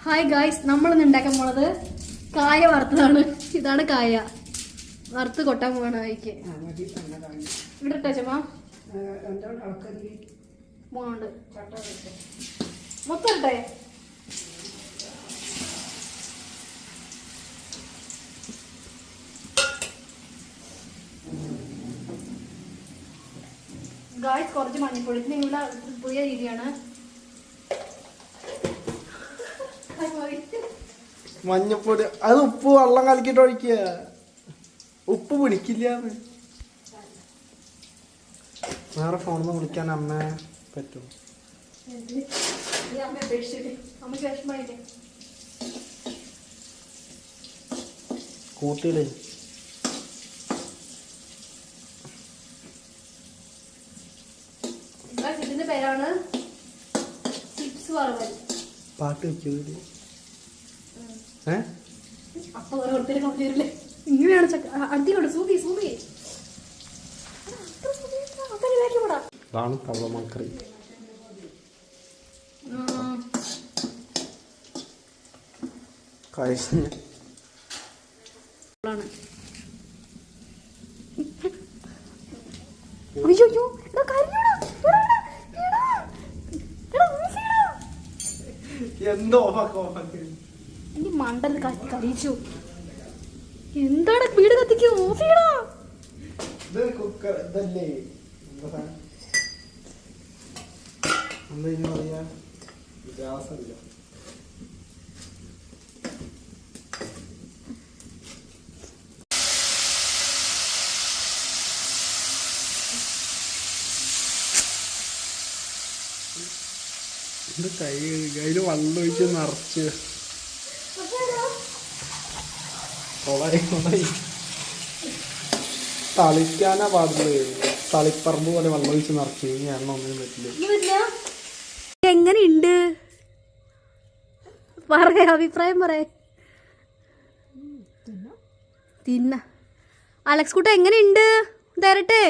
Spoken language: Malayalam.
ഹായ് ഗായ്സ്, നമ്മളിന്ന് ഉണ്ടാക്കാൻ പോണത് കായ വറുത്തതാണ്. ഇതാണ് കായ വറുത്ത് കൊട്ടാൻ പോവാണ്. കായ്ക്ക് ഇവിടെ ഇട്ടാ ചമ്മ മൂന്നുണ്ട് മൊത്തം ഇട്ടേ. ഗായ്സ് കുറച്ച് മഞ്ഞപ്പൊടി, നിങ്ങളുടെ പുതിയ രീതിയാണ്. മഞ്ഞപ്പൊടി അത് ഉപ്പ് വെള്ളം കലക്കിട്ട് ഒഴിക്കുക. ഉപ്പ് പിടിക്കില്ല. വേറെ ഫോണിൽ വിളിക്കാൻ അമ്മ പറ്റും. കൂട്ടിയില്ലേ ഇതിന്റെ പേരാണ് ചിപ്സ് വറവൽ. പാട്ട് വെക്കൂലേ? അപ്പൊ ഓരോരുത്തരും കൊണ്ടുവരില്ലേ? ഇങ്ങനെയാണ് അടുത്തിലോട്ട് സൂപ്പി സൂപ്പി. ഇതാണ് കള്ളമക്കറി. എന്തോ എന്റെ മണ്ടൽ കരിച്ചു. എന്താണ് വീട് കത്തിക്കും? ഓഫ് ചെയ്യണോ? എന്താ പറയാ? ഗ്യാസല്ല. കൈ കയ്യില് വെള്ളം ഒഴിച്ച് നിറച്ച് തളിക്കാനാ പാടില്ല. തളിപ്പറമ്പ് പോലെ വെള്ളം ഒഴിച്ച് നിറച്ച് കഴിഞ്ഞാൽ എണ്ണ ഒന്നിനും പറ്റില്ല. എങ്ങനെയുണ്ട് പറയാ, അഭിപ്രായം പറയാ. തിന്ന അലക്സ് കുട്ട എങ്ങനെയുണ്ട്? തരട്ടെ.